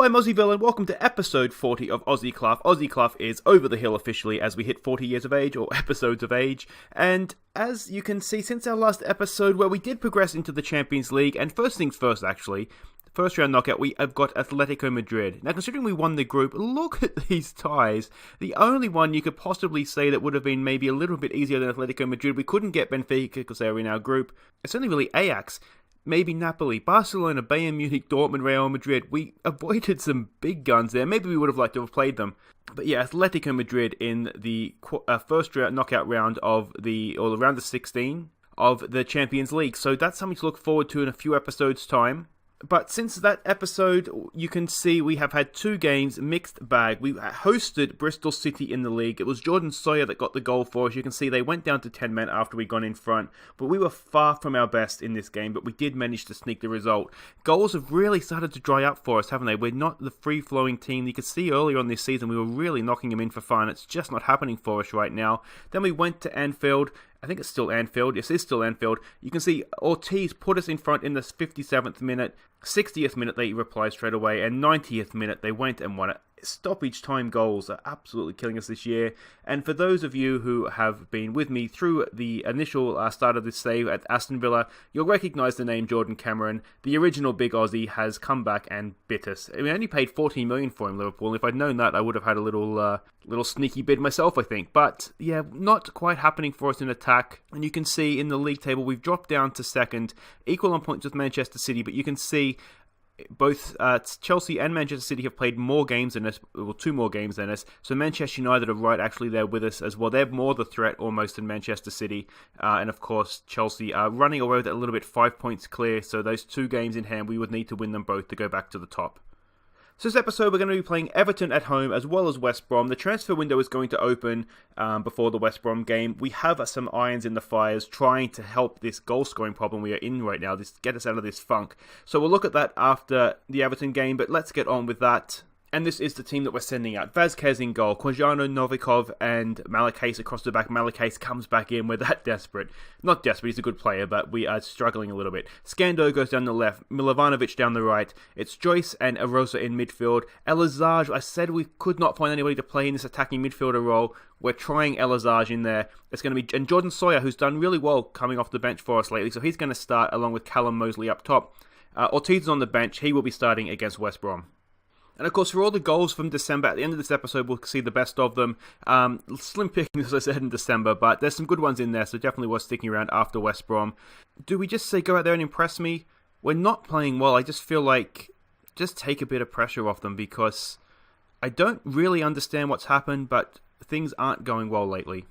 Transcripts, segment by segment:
I'm Aussie Villain, welcome to episode 40 of Aussie Cluff. Aussie Cluff is over the hill officially as we hit 40 years of age, or episodes of age, and as you can see since our last episode where we did progress into the Champions League, and first things first actually, first round knockout, we have got Atletico Madrid. Now, considering we won the group, look at these ties. The only one you could possibly say that would have been maybe a little bit easier than Atletico Madrid, we couldn't get Benfica because they were in our group. It's only really Ajax. Maybe Napoli, Barcelona, Bayern Munich, Dortmund, Real Madrid. We avoided some big guns there. Maybe we would have liked to have played them. But yeah, Atletico Madrid in the first knockout round or the round of 16 of the Champions League. So that's something to look forward to in a few episodes' time. But since that episode, you can see we have had two games, mixed bag. We hosted Bristol City in the league. It was Jordan Sawyer that got the goal for us. You can see they went down to 10 men after we'd gone in front. But we were far from our best in this game, but we did manage to sneak the result. Goals have really started to dry up for us, haven't they? We're not the free-flowing team. You could see earlier on this season we were really knocking them in for fun. It's just not happening for us right now. Then we went to Anfield. I think it's still Anfield. Yes, it's still Anfield. You can see Ortiz put us in front in the 57th minute. 60th minute they replied straight away, and 90th minute they went and won it. Stoppage time goals are absolutely killing us this year. And for those of you who have been with me through the initial start of this save at Aston Villa, you'll recognise the name Jordan Cameron. The original big Aussie has come back and bit us. I mean, I only paid 14 million for him, Liverpool, and if I'd known that, I would have had a little sneaky bid myself, I think. But yeah, not quite happening for us in attack. And you can see in the league table, we've dropped down to second, equal on points with Manchester City, but you can see both Chelsea and Manchester City have played more games than us, well, 2 more games than us. So Manchester United are right actually there with us as well. They're more the threat almost than Manchester City. And of course, Chelsea are running away with it a little bit, 5 points clear. So those 2 games in hand, we would need to win them both to go back to the top. So this episode, we're going to be playing Everton at home as well as West Brom. The transfer window is going to open before the West Brom game. We have some irons in the fires trying to help this goal-scoring problem we are in right now, get us out of this funk. So we'll look at that after the Everton game, but let's get on with that. And this is the team that we're sending out. Vazquez in goal, Quijano, Novikov, and Malakase across the back. Malakase comes back in. We're that desperate. Not desperate, he's a good player, but we are struggling a little bit. Skando goes down the left, Milovanovic down the right. It's Joyce and Arosa in midfield. Elazar, I said we could not find anybody to play in this attacking midfielder role. We're trying Elazar in there. It's going to be, and Jordan Sawyer, who's done really well coming off the bench for us lately, so he's going to start along with Callum Mosley up top. Ortiz is on the bench. He will be starting against West Brom. And of course, for all the goals from December, at the end of this episode, we'll see the best of them. Slim pickings, as I said, in December, but there's some good ones in there, so definitely worth sticking around after West Brom. Do we just say go out there and impress me? We're not playing well. I just feel like just take a bit of pressure off them because I don't really understand what's happened, but things aren't going well lately.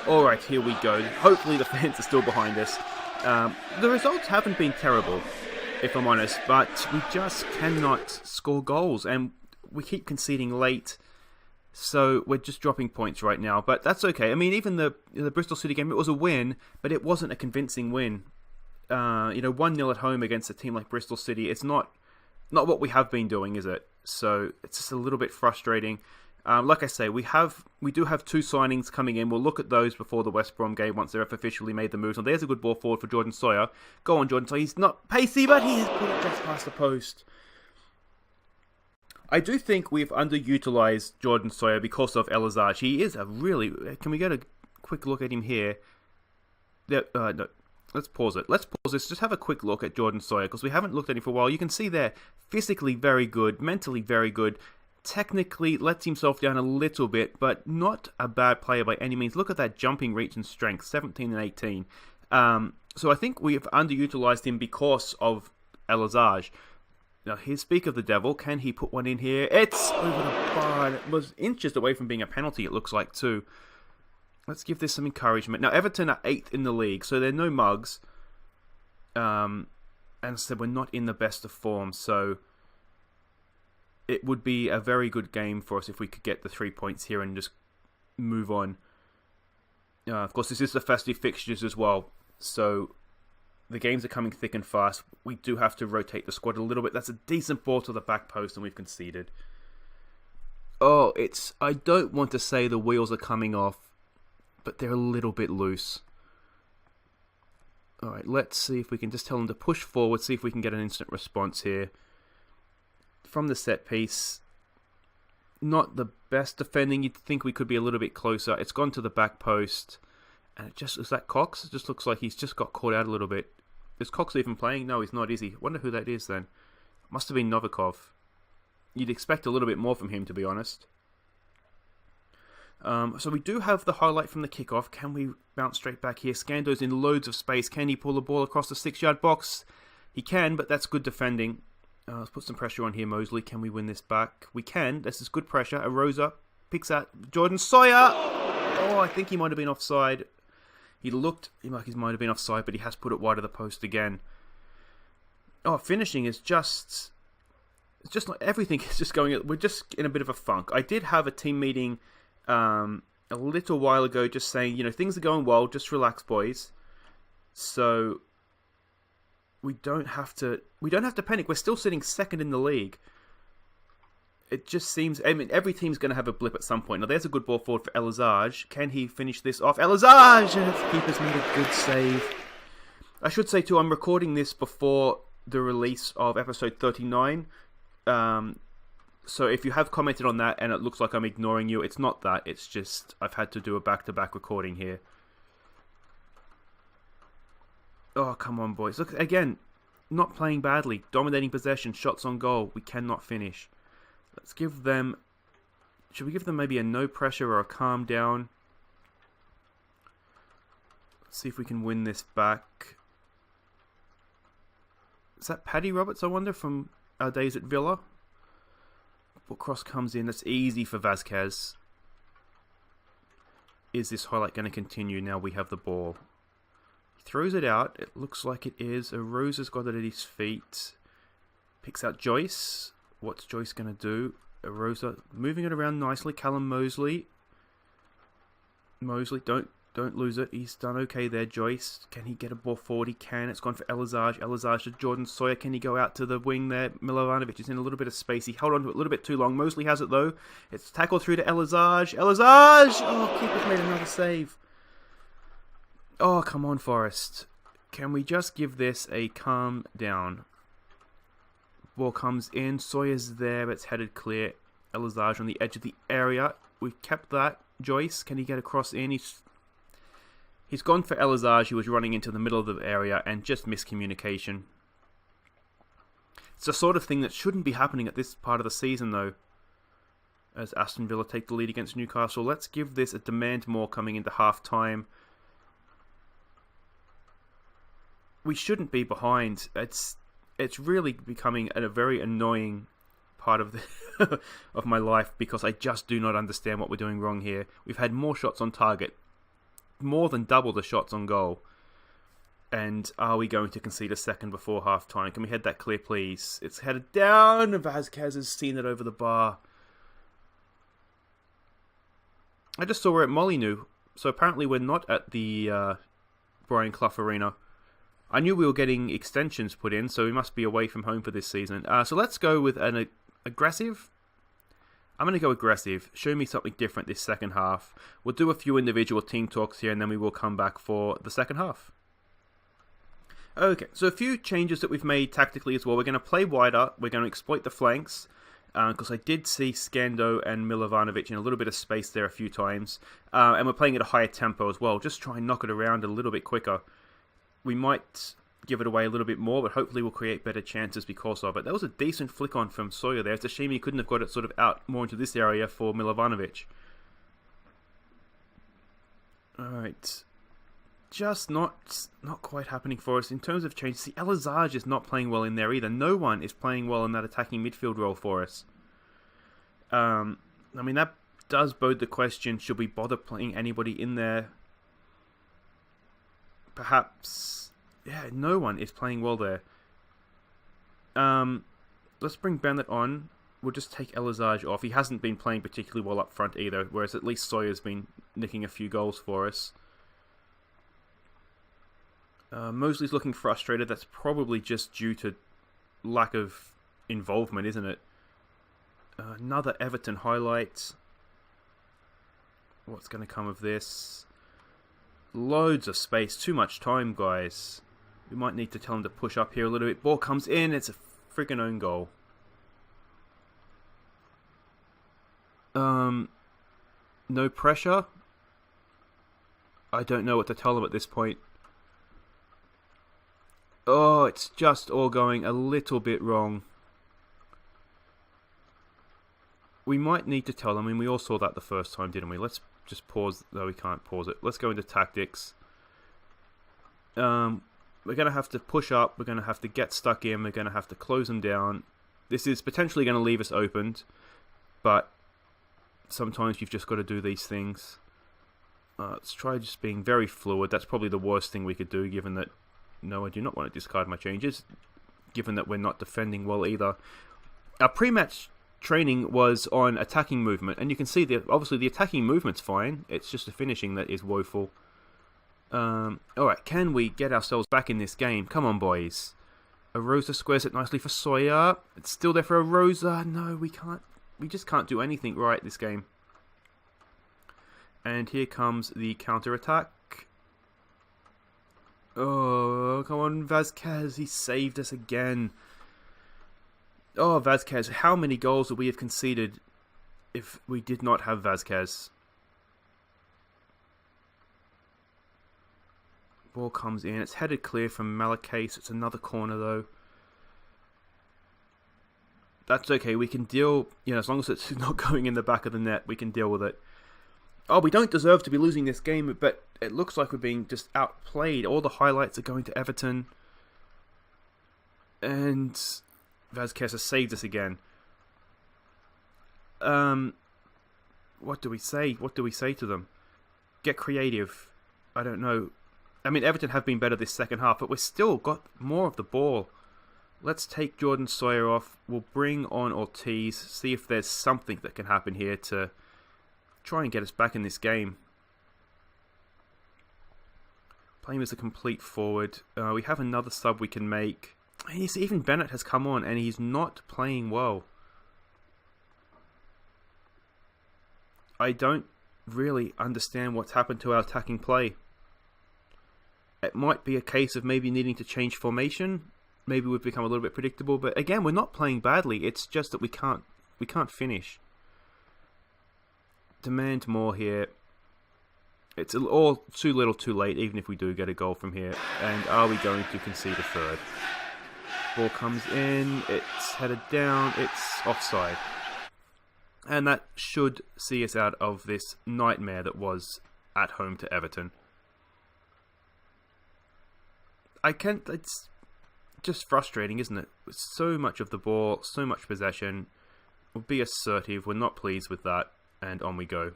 Alright, here we go. Hopefully the fans are still behind us. The results haven't been terrible, if I'm honest, but we just cannot score goals, and we keep conceding late, so we're just dropping points right now, but that's okay. I mean, even the Bristol City game, it was a win, but it wasn't a convincing win. 1-0 at home against a team like Bristol City, it's not what we have been doing, is it? So it's just a little bit frustrating. Like I say, we do have 2 signings coming in. We'll look at those before the West Brom game once they've officially made the moves. And there's a good ball forward for Jordan Sawyer. Go on, Jordan Sawyer. He's not pacey, but he has put it just past the post. I do think we've underutilized Jordan Sawyer because of Elazar. He is a really... Can we get a quick look at him here? No. Let's pause it. Let's pause this. Just have a quick look at Jordan Sawyer because we haven't looked at him for a while. You can see there, physically very good, mentally very good. Technically lets himself down a little bit, but not a bad player by any means. Look at that jumping reach and strength, 17 and 18. So I think we've underutilized him because of Elazar. Now, here's speak of the devil. Can he put one in here? It's over the bar. It was inches away from being a penalty, it looks like, too. Let's give this some encouragement. Now, Everton are 8th in the league, so they're no mugs. And as I said, we're not in the best of form, so it would be a very good game for us if we could get the 3 points here and just move on. Of course, this is the festive fixtures as well, so the games are coming thick and fast. We do have to rotate the squad a little bit. That's a decent ball to the back post, and we've conceded. Oh, I don't want to say the wheels are coming off, but they're a little bit loose. Alright, let's see if we can just tell them to push forward, see if we can get an instant response here. From the set piece, not the best defending. You'd think we could be a little bit closer. It's gone to the back post. And it just, is that Cox? It just looks like he's just got caught out a little bit. Is Cox even playing? No, he's not, is he? Wonder who that is then. Must have been Novikov. You'd expect a little bit more from him, to be honest. So we do have the highlight from the kickoff. Can we bounce straight back here? Scando's in loads of space. Can he pull the ball across the 6-yard box? He can, but that's good defending. Let's put some pressure on here, Mosley. Can we win this back? We can. This is good pressure. Arosa picks out Jordan Sawyer. Oh, I think he might have been offside. He looked like he might have been offside, but he has put it wide of the post again. Oh, finishing is just... It's just like everything is just going... We're just in a bit of a funk. I did have a team meeting a little while ago just saying, things are going well, just relax, boys. So... We don't have to panic. We're still sitting second in the league. It just seems... every team's going to have a blip at some point. Now, there's a good ball forward for Elizage. Can he finish this off? Elizage! And the keeper's made a good save. I should say, too, I'm recording this before the release of episode 39. So if you have commented on that and it looks like I'm ignoring you, it's not that. It's just I've had to do a back-to-back recording here. Oh, come on, boys. Look, again, not playing badly. Dominating possession, shots on goal. We cannot finish. Let's give them... Should we give them maybe a no pressure or a calm down? Let's see if we can win this back. Is that Paddy Roberts, I wonder, from our days at Villa? Ball cross comes in. That's easy for Vasquez. Is this highlight going to continue now we have the ball? Throws it out. It looks like it is. Arosa's got it at his feet. Picks out Joyce. What's Joyce going to do? Arosa moving it around nicely. Callum Mosley. Mosley, don't lose it. He's done okay there, Joyce. Can he get a ball forward? He can. It's gone for Elizage. Elizage to Jordan Sawyer. Can he go out to the wing there? Milovanovic is in a little bit of space. He held on to it a little bit too long. Mosley has it though. It's tackled through to Elizage. Elizage! Oh, keeper's made another save. Oh, come on, Forest. Can we just give this a calm down? Ball comes in. Sawyer's there, but it's headed clear. Elizage on the edge of the area. We've kept that. Joyce, can he get across in? He's gone for Elizage. He was running into the middle of the area and just miscommunication. It's the sort of thing that shouldn't be happening at this part of the season, though. As Aston Villa take the lead against Newcastle. Let's give this a demand more coming into half-time. We shouldn't be behind. It's really becoming a very annoying part of the of my life because I just do not understand what we're doing wrong here. We've had more shots on target, more than double the shots on goal. And are we going to concede a second before half time? Can we head that clear, please? It's headed down. Vasquez has seen it over the bar. I just saw we're at Molineux, so apparently we're not at the Brian Clough Arena. I knew we were getting extensions put in, so we must be away from home for this season. So let's go with an aggressive. I'm going to go aggressive. Show me something different this second half. We'll do a few individual team talks here, and then we will come back for the second half. Okay, so a few changes that we've made tactically as well. We're going to play wider. We're going to exploit the flanks. Because I did see Scando and Milovanovic in a little bit of space there a few times. And we're playing at a higher tempo as well. Just try and knock it around a little bit quicker. We might give it away a little bit more, but hopefully we'll create better chances because of it. That was a decent flick on from Sawyer there. It's a shame he couldn't have got it sort of out more into this area for Milovanovic. Alright. Just not quite happening for us in terms of change. See, Elizage is not playing well in there either. No one is playing well in that attacking midfield role for us. I mean, that does bode the question, should we bother playing anybody in there? Perhaps, yeah, no one is playing well there. Let's bring Bennett on. We'll just take Elizage off. He hasn't been playing particularly well up front either, whereas at least Sawyer's been nicking a few goals for us. Mosley's looking frustrated. That's probably just due to lack of involvement, isn't it? Another Everton highlight. What's going to come of this? Loads of space. Too much time, guys. We might need to tell him to push up here a little bit. Ball comes in. It's a freaking own goal. No pressure. I don't know what to tell him at this point. Oh, it's just all going a little bit wrong. We might need to tell them. I mean, we all saw that the first time, didn't we? Let's just pause. No, we can't pause it. Let's go into tactics. We're going to have to push up. We're going to have to get stuck in. We're going to have to close them down. This is potentially going to leave us opened, but sometimes you've just got to do these things. Let's try just being very fluid. That's probably the worst thing we could do, given that... No, I do not want to discard my changes, given that we're not defending well either. Our pre-match training was on attacking movement, and you can see that obviously the attacking movement's fine. It's just the finishing that is woeful. Alright, can we get ourselves back in this game? Come on, boys. Arosa squares it nicely for Sawyer. It's still there for Arosa. No, we can't. We just can't do anything right this game. And here comes the counter-attack. Oh, come on, Vazquez. He saved us again. Oh, Vazquez. How many goals would we have conceded if we did not have Vazquez? Ball comes in. It's headed clear from Malakase. It's another corner, though. That's okay. We can deal... You know, as long as it's not going in the back of the net, we can deal with it. Oh, we don't deserve to be losing this game, but it looks like we're being just outplayed. All the highlights are going to Everton. And Vazquez has saved us again. What do we say? What do we say to them? Get creative. I don't know. I mean, Everton have been better this second half, but we've still got more of the ball. Let's take Jordan Sawyer off. We'll bring on Ortiz. See if there's something that can happen here to try and get us back in this game. Play him as a complete forward. We have another sub we can make. Even Bennett has come on and he's not playing well. I don't really understand what's happened to our attacking play. It might be a case of maybe needing to change formation. Maybe we've become a little bit predictable, but again, we're not playing badly. It's just that we can't finish. Demand more here. It's all too little too late, even if we do get a goal from here. And are we going to concede a third? Ball comes in, it's headed down, it's offside. And that should see us out of this nightmare that was at home to Everton. It's just frustrating, isn't it? So much of the ball, so much possession. We'll be assertive, we're not pleased with that. And on we go.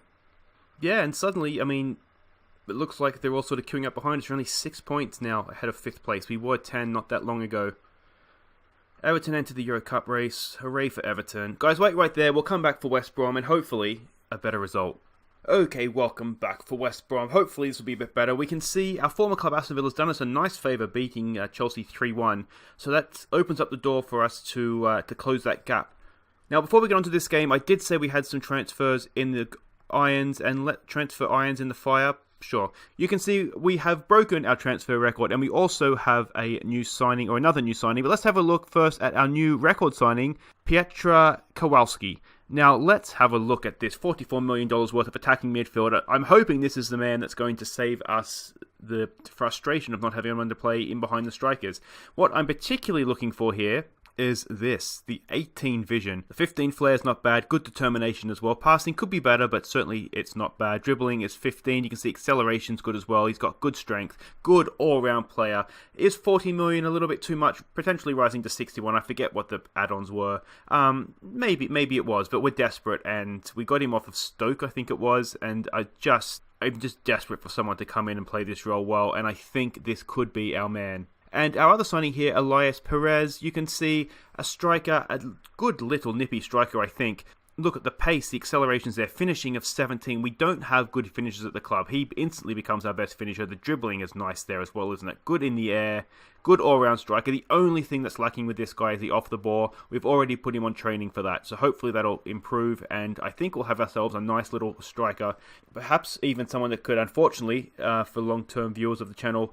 Yeah, and suddenly, I mean, it looks like they're all sort of queuing up behind us. We're only 6 points now ahead of 5th place. We were 10 not that long ago. Everton entered the Euro Cup race. Hooray for Everton. Guys, wait right there. We'll come back for West Brom and hopefully a better result. Okay, welcome back for West Brom. Hopefully this will be a bit better. We can see our former club Aston Villa has done us a nice favour beating Chelsea 3-1. So that opens up the door for us to close that gap. Now, before we get on to this game, I did say we had some transfers in the irons and let transfer irons in the fire. Sure. You can see we have broken our transfer record and we also have a new signing or another new signing. But let's have a look first at our new record signing, Pietre Kowalski. Now, let's have a look at this $44 million worth of attacking midfielder. I'm hoping this is the man that's going to save us the frustration of not having anyone to play in behind the strikers. What I'm particularly looking for here is this, the 18 vision. The 15 flair is not bad, good determination as well. Passing could be better, but certainly it's not bad. Dribbling is 15, you can see acceleration's good as well. He's got good strength, good all-round player. Is 40 million a little bit too much? Potentially rising to 61, I forget what the add-ons were. Maybe it was, but we're desperate, and we got him off of Stoke, I think it was, and I'm just desperate for someone to come in and play this role well, and I think this could be our man. And our other signing here, Elias Perez, you can see a striker, a good little nippy striker, I think. Look at the pace, the accelerations there, finishing of 17. We don't have good finishers at the club. He instantly becomes our best finisher. The dribbling is nice there as well, isn't it? Good in the air, good all-round striker. The only thing that's lacking with this guy is the off the ball. We've already put him on training for that, so hopefully that'll improve, and I think we'll have ourselves a nice little striker. Perhaps even someone that could, unfortunately, for long-term viewers of the channel,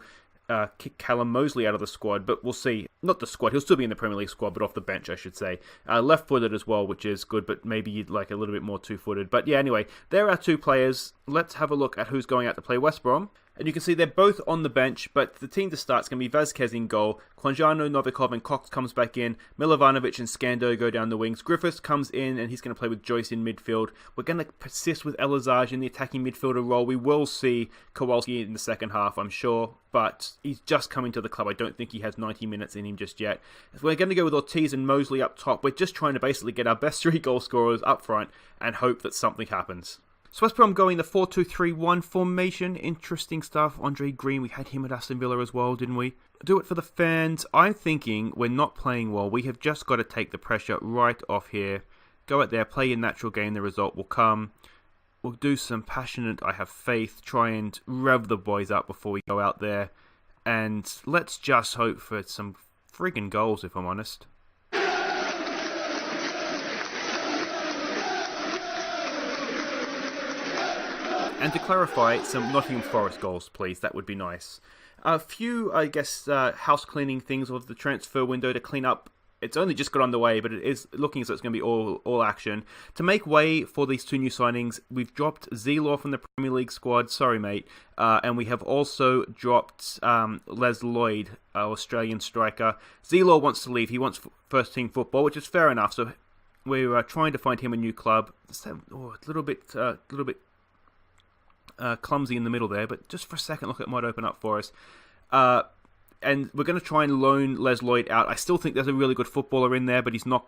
kick Callum Mosley out of the squad, but we'll see. Not the squad, he'll still be in the Premier League squad, but off the bench, I should say. Left-footed as well, which is good, but maybe you'd like a little bit more two-footed. But yeah, anyway, there are two players. Let's have a look at who's going out to play West Brom. And you can see they're both on the bench, but the team to start is going to be Vazquez in goal. Quanjano, Novikov and Cox comes back in. Milovanovic and Skando go down the wings. Griffiths comes in and he's going to play with Joyce in midfield. We're going to persist with Elizage in the attacking midfielder role. We will see Kowalski in the second half, I'm sure, but he's just coming to the club. I don't think he has 90 minutes in him just yet. We're going to go with Ortiz and Mosley up top. We're just trying to basically get our best 3 goal scorers up front and hope that something happens. So West Brom going the 4-2-3-1 formation. Interesting stuff. Andre Green, we had him at Aston Villa as well, didn't we? Do it for the fans. I'm thinking we're not playing well. We have just got to take the pressure right off here. Go out there, play your natural game, the result will come. We'll do some passionate, I have faith, try and rev the boys up before we go out there. And let's just hope for some friggin' goals, if I'm honest. And to clarify, some Nottingham Forest goals, please. That would be nice. A few, I guess, house cleaning things of the transfer window to clean up. It's only just got underway, but it is looking as though it's going to be all action. To make way for these 2 new signings, we've dropped Zelor from the Premier League squad. Sorry, mate. And we have also dropped Les Lloyd, Australian striker. Zelor wants to leave. He wants first-team football, which is fair enough. So we're trying to find him a new club. A little bit clumsy in the middle there, but just for a second, look, it might open up for us. And we're going to try and loan Les Lloyd out. I still think there's a really good footballer in there, but he's not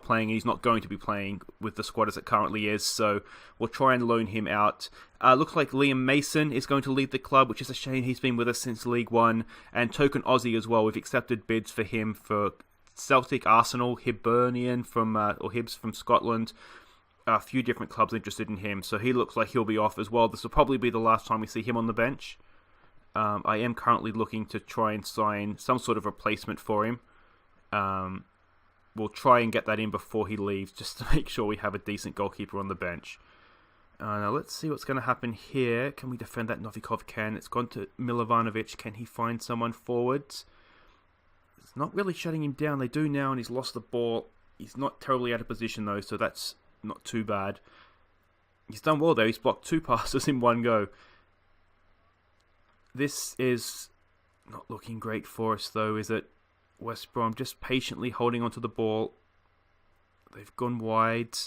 playing, and he's not going to be playing with the squad as it currently is, so we'll try and loan him out. Looks like Liam Mason is going to leave the club, which is a shame. He's been with us since League One, and Token Aussie as well. We've accepted bids for him for Celtic, Arsenal, Hibernian Hibs from Scotland. A few different clubs interested in him, so he looks like he'll be off as well. This will probably be the last time we see him on the bench. I am currently looking to try and sign some sort of replacement for him. We'll try and get that in before he leaves, just to make sure we have a decent goalkeeper on the bench. Now let's see what's going to happen here. Can we defend that? Novikov can. It's gone to Milovanovic. Can he find someone forwards? It's not really shutting him down. They do now, and he's lost the ball. He's not terribly out of position, though, so that's not too bad. He's done well, though. He's blocked 2 passes in one go. This is not looking great for us, though, is it? West Brom just patiently holding onto the ball. They've gone wide.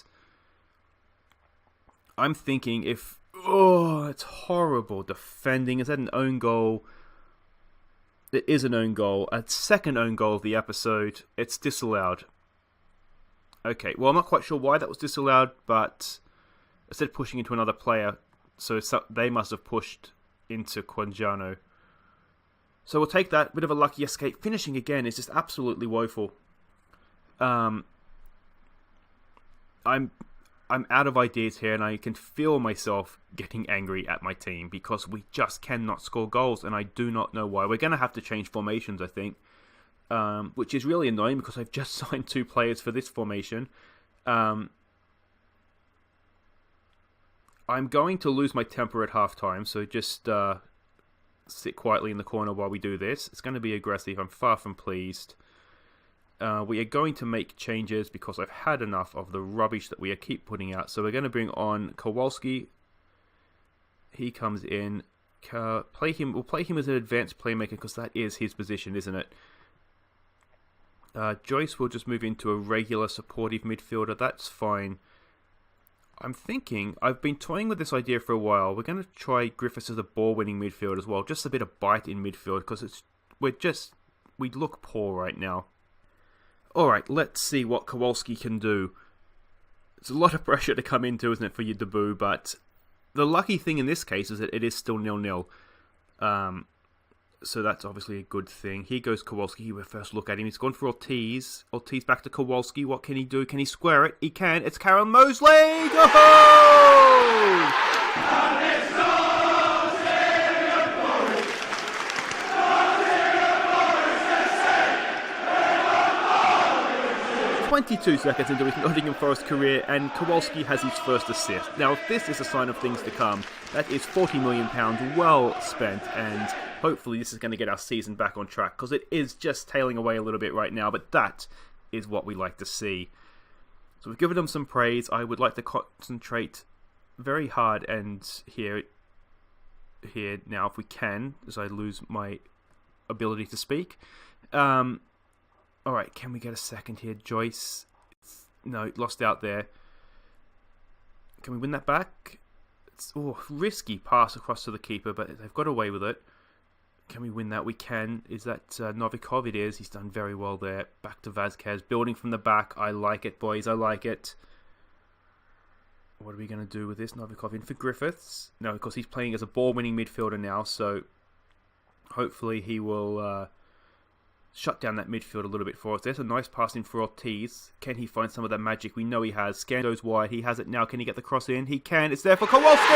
I'm thinking if... Oh, it's horrible defending. Is that an own goal? It is an own goal. A second own goal of the episode. It's disallowed. Okay, well, I'm not quite sure why that was disallowed, but instead of pushing into another player, so they must have pushed into Quanjano. So we'll take that. Bit of a lucky escape. Finishing again is just absolutely woeful. I'm out of ideas here, and I can feel myself getting angry at my team because we just cannot score goals, and I do not know why. We're going to have to change formations, I think. Which is really annoying because I've just signed 2 players for this formation. I'm going to lose my temper at halftime, so just sit quietly in the corner while we do this. It's going to be aggressive. I'm far from pleased. We are going to make changes because I've had enough of the rubbish that we keep putting out. So we're going to bring on Kowalski. He comes in. We'll play him as an advanced playmaker because that is his position, isn't it? Joyce will just move into a regular supportive midfielder. That's fine. I'm thinking, I've been toying with this idea for a while. We're going to try Griffiths as a ball-winning midfield as well. Just a bit of bite in midfield because we look poor right now. Alright, let's see what Kowalski can do. It's a lot of pressure to come into, isn't it, for your debut, but the lucky thing in this case is that it is still 0-0. So that's obviously a good thing. Here goes Kowalski. We first look at him. He's gone for Ortiz. Ortiz back to Kowalski. What can he do? Can he square it? He can. It's Callum Mosley! Go-ho! 20 22 seconds into his Nottingham Forest career, and Kowalski has his first assist. Now, if this is a sign of things to come, that is £40 million well spent, and hopefully this is going to get our season back on track, because it is just tailing away a little bit right now, but that is what we like to see. So we've given them some praise. I would like to concentrate very hard and here now, if we can, as I lose my ability to speak. Alright, can we get a second here? Joyce. No, lost out there. Can we win that back? It's risky pass across to the keeper, but they've got away with it. Can we win that? We can. Is that Novikov? It is. He's done very well there. Back to Vazquez. Building from the back. I like it, boys. I like it. What are we going to do with this? Novikov in for Griffiths. No, because he's playing as a ball-winning midfielder now, so hopefully he will shut down that midfield a little bit for us. There's a nice pass in for Ortiz. Can he find some of that magic? We know he has. Scando's wide. He has it now. Can he get the cross in? He can. It's there for Kowalski!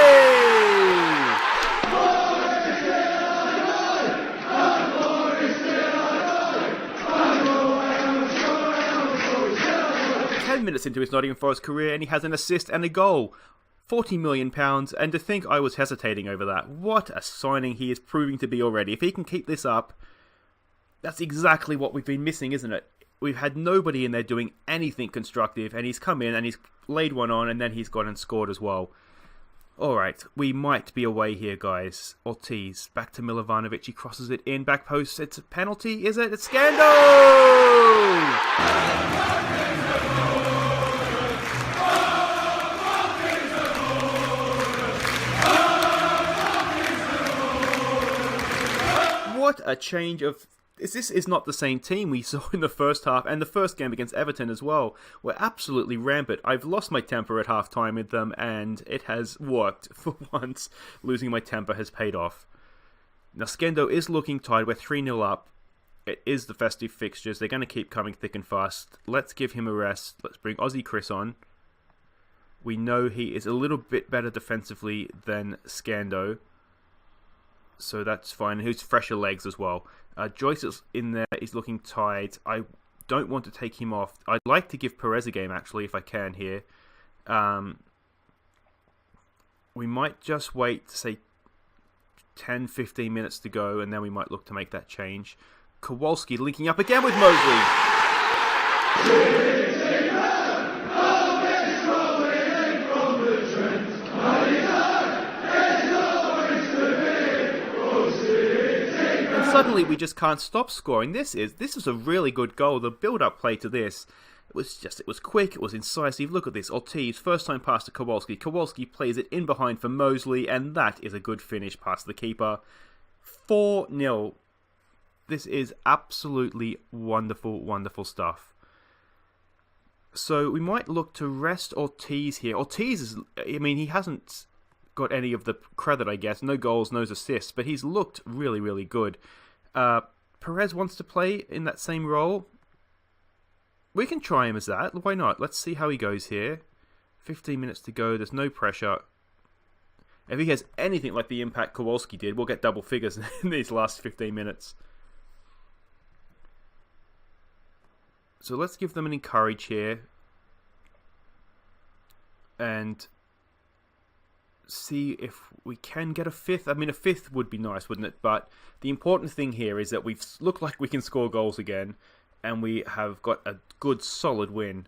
10 minutes into his Nottingham Forest career, and he has an assist and a goal. £40 million, and to think I was hesitating over that. What a signing he is proving to be already. If he can keep this up, that's exactly what we've been missing, isn't it? We've had nobody in there doing anything constructive, and he's come in and he's laid one on, and then he's gone and scored as well. Alright, we might be away here, guys. Ortiz, back to Milovanovic, he crosses it in, back post, it's a penalty, is it? It's Scando! What a change of... This is not the same team we saw in the first half and the first game against Everton as well. We're absolutely rampant. I've lost my temper at half-time with them, and it has worked for once. Losing my temper has paid off. Now, Skendo is looking tired. We're 3-0 up. It is the festive fixtures. They're going to keep coming thick and fast. Let's give him a rest. Let's bring Aussie Chris on. We know he is a little bit better defensively than Skando, so that's fine. Who's fresher legs as well. Joyce is in there. He's looking tired. I don't want to take him off. I'd like to give Perez a game, actually, if I can here. We might just wait, say, 10-15 minutes to go, and then we might look to make that change. Kowalski linking up again with Mosley. Suddenly we just can't stop scoring. This is a really good goal. The build-up play to this, it was quick, it was incisive. Look at this. Ortiz, first time pass to Kowalski. Kowalski plays it in behind for Mosley, and that is a good finish past the keeper. 4-0. This is absolutely wonderful, wonderful stuff. So we might look to rest Ortiz here. Ortiz is, he hasn't got any of the credit, I guess. No goals, no assists, but he's looked really, really good. Perez wants to play in that same role. We can try him as that. Why not? Let's see how he goes here. 15 minutes to go. There's no pressure. If he has anything like the impact Kowalski did, we'll get double figures in these last 15 minutes. So let's give them an encourage here. And see if we can get a fifth. A fifth would be nice, wouldn't it? But the important thing here is that we've looked like we can score goals again, and we have got a good, solid win.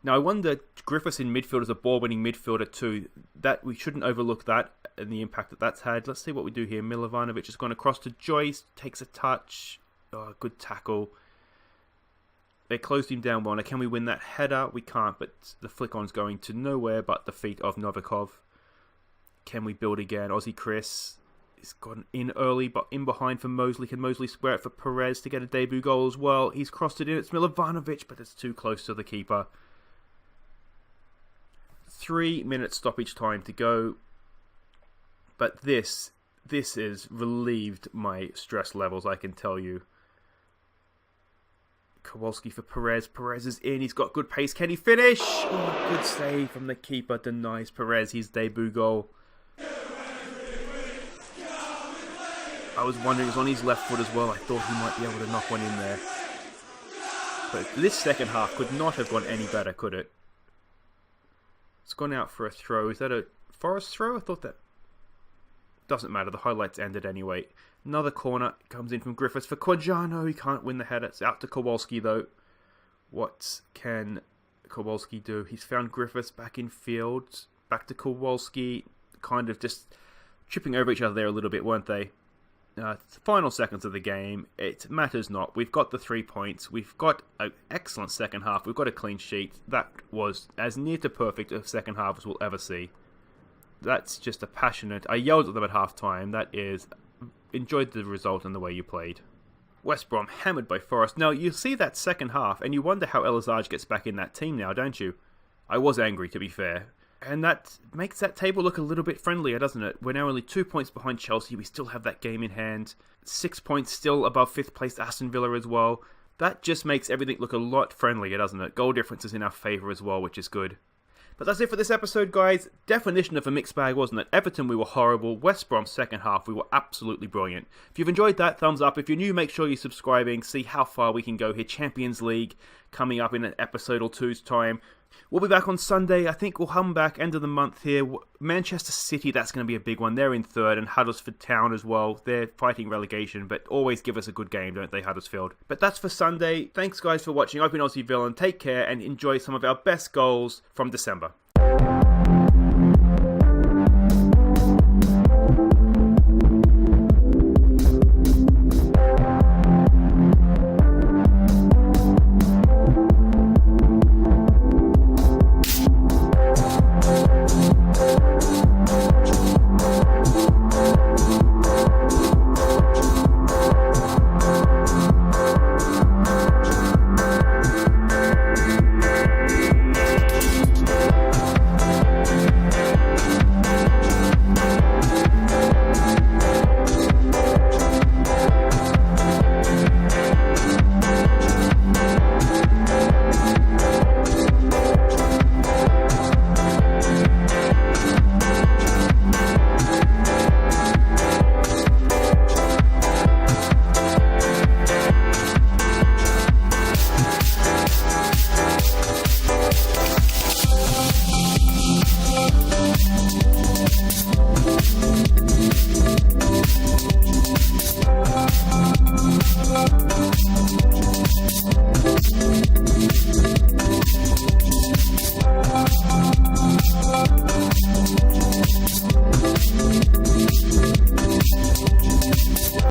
Now, I wonder, Griffiths in midfield is a ball-winning midfielder too. That we shouldn't overlook that and the impact that that's had. Let's see what we do here. Milovanovic has gone across to Joyce, takes a touch. Oh, good tackle. They closed him down well. Now, can we win that header? We can't, but the flick-on's going to nowhere but the feet of Novikov. Can we build again? Aussie Chris has gone in early, but in behind for Mosley. Can Mosley square it for Perez to get a debut goal as well? He's crossed it in. It's Milovanovic, but it's too close to the keeper. 3 minutes stoppage time to go. But this has relieved my stress levels, I can tell you. Kowalski for Perez. Perez is in. He's got good pace. Can he finish? Oh, good save from the keeper. Denies Perez his debut goal. I was wondering, it was on his left foot as well. I thought he might be able to knock one in there. But this second half could not have gone any better, could it? It's gone out for a throw. Is that a Forest throw? I thought that... Doesn't matter, the highlights ended anyway. Another corner comes in from Griffiths for Quadrano. He can't win the header. It's out to Kowalski though. What can Kowalski do? He's found Griffiths back in field. Back to Kowalski. Kind of just tripping over each other there a little bit, weren't they? Final seconds of the game. It matters not. We've got the 3 points. We've got an excellent second half. We've got a clean sheet. That was as near to perfect a second half as we'll ever see. That's just a passionate... I yelled at them at half-time. That is... Enjoyed the result and the way you played. West Brom hammered by Forest. Now, you see that second half, and you wonder how Elias gets back in that team now, don't you? I was angry, to be fair. And that makes that table look a little bit friendlier, doesn't it? We're now only 2 points behind Chelsea. We still have that game in hand. 6 points still above 5th place Aston Villa as well. That just makes everything look a lot friendlier, doesn't it? Goal difference is in our favour as well, which is good. But that's it for this episode, guys. Definition of a mixed bag, wasn't it? Everton, we were horrible. West Brom, second half, we were absolutely brilliant. If you've enjoyed that, thumbs up. If you're new, make sure you're subscribing. See how far we can go here. Champions League coming up in an episode or two's time. We'll be back on Sunday. I think we'll come back end of the month here. Manchester City, that's going to be a big one. They're in third, and Huddersfield Town as well. They're fighting relegation, but always give us a good game, don't they, Huddersfield? But that's for Sunday. Thanks, guys, for watching. I've been Aussie Villain. Take care and enjoy some of our best goals from December.